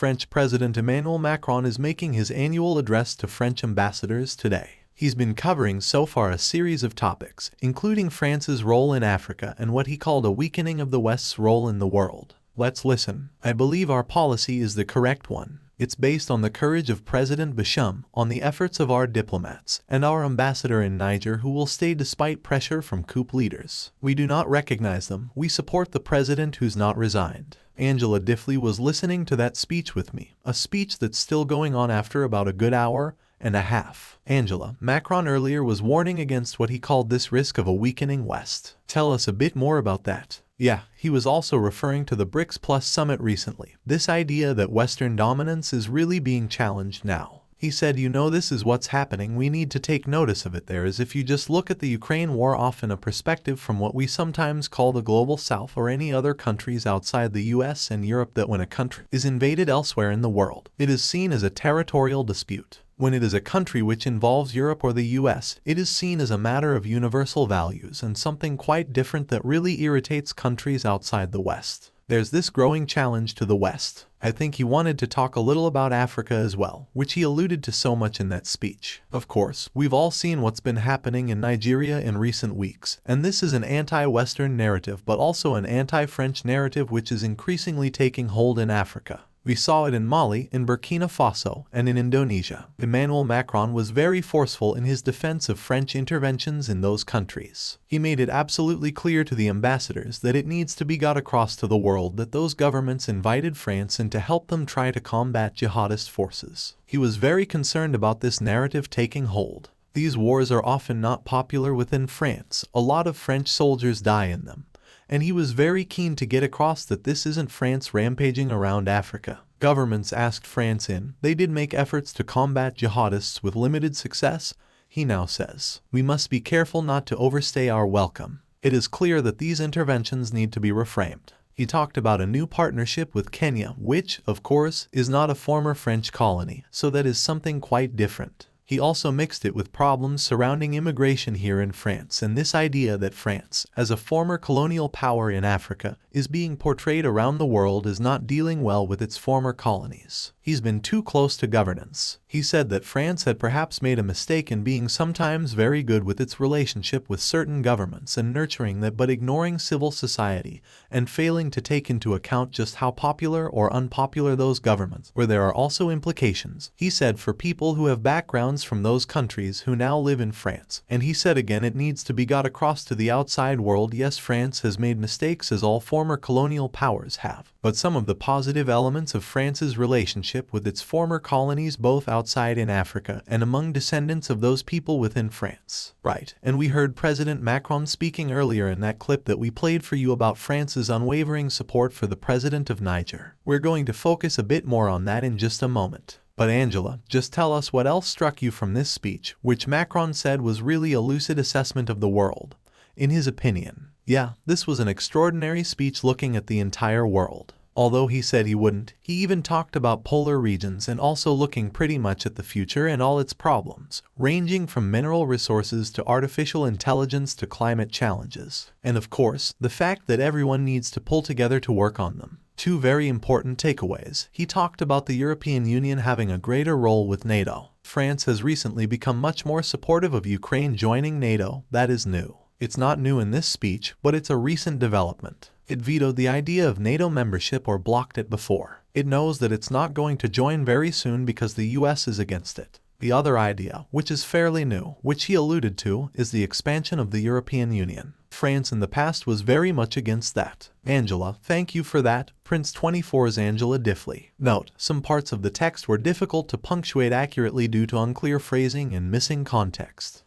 French President Emmanuel Macron is making his annual address to French ambassadors today. He's been covering so far a series of topics, including France's role in Africa and what he called a weakening of the West's role in the world. Let's listen. I believe our policy is the correct one. It's based on the courage of President Basham, on the efforts of our diplomats, and our ambassador in Niger who will stay despite pressure from coup leaders. We do not recognize them. We support the president who's not resigned. Angela Diffley was listening to that speech with me, a speech that's still going on after about a good hour and a half. Angela, Macron earlier was warning against what he called this risk of a weakening West. Tell us a bit more about that. Yeah, he was also referring to the BRICS Plus summit recently. This idea that Western dominance is really being challenged now. He said, this is what's happening, we need to take notice of it. There is, if you just look at the Ukraine war often a perspective from what we sometimes call the global south or any other countries outside the US and Europe, that when a country is invaded elsewhere in the world, it is seen as a territorial dispute. When it is a country which involves Europe or the US, it is seen as a matter of universal values and something quite different that really irritates countries outside the West. There's this growing challenge to the West. I think he wanted to talk a little about Africa as well, which he alluded to so much in that speech. Of course, we've all seen what's been happening in Nigeria in recent weeks, and this is an anti-Western narrative but also an anti-French narrative which is increasingly taking hold in Africa. We saw it in Mali, in Burkina Faso, and in Indonesia. Emmanuel Macron was very forceful in his defense of French interventions in those countries. He made it absolutely clear to the ambassadors that it needs to be got across to the world that those governments invited France in to help them try to combat jihadist forces. He was very concerned about this narrative taking hold. These wars are often not popular within France. A lot of French soldiers die in them. And he was very keen to get across that this isn't France rampaging around Africa. Governments asked France in. They did make efforts to combat jihadists with limited success. He now says, we must be careful not to overstay our welcome. It is clear that these interventions need to be reframed. He talked about a new partnership with Kenya, which, of course, is not a former French colony, so that is something quite different. He also mixed it with problems surrounding immigration here in France and this idea that France, as a former colonial power in Africa, is being portrayed around the world as not dealing well with its former colonies. He's been too close to governance. He said that France had perhaps made a mistake in being sometimes very good with its relationship with certain governments and nurturing that but ignoring civil society and failing to take into account just how popular or unpopular those governments were. There are also implications, he said, for people who have backgrounds from those countries who now live in France. And he said again, it needs to be got across to the outside world. Yes, France has made mistakes as all former colonial powers have, but some of the positive elements of France's relationship with its former colonies both outside in Africa and among descendants of those people within France. Right, and we heard President Macron speaking earlier in that clip that we played for you about France's unwavering support for the president of Niger. We're going to focus a bit more on that in just a moment. But Angela, just tell us what else struck you from this speech, which Macron said was really a lucid assessment of the world. In his opinion, yeah, this was an extraordinary speech looking at the entire world. Although he said he wouldn't, he even talked about polar regions and also looking pretty much at the future and all its problems, ranging from mineral resources to artificial intelligence to climate challenges. And of course, the fact that everyone needs to pull together to work on them. Two very important takeaways. He talked about the European Union having a greater role with NATO. France has recently become much more supportive of Ukraine joining NATO. That is new. It's not new in this speech, but it's a recent development. It vetoed the idea of NATO membership or blocked it before. It knows that it's not going to join very soon because the US is against it. The other idea, which is fairly new, which he alluded to, is the expansion of the European Union. France in the past was very much against that. Angela, thank you for that. Prince 24's Angela Diffley. Note, some parts of the text were difficult to punctuate accurately due to unclear phrasing and missing context.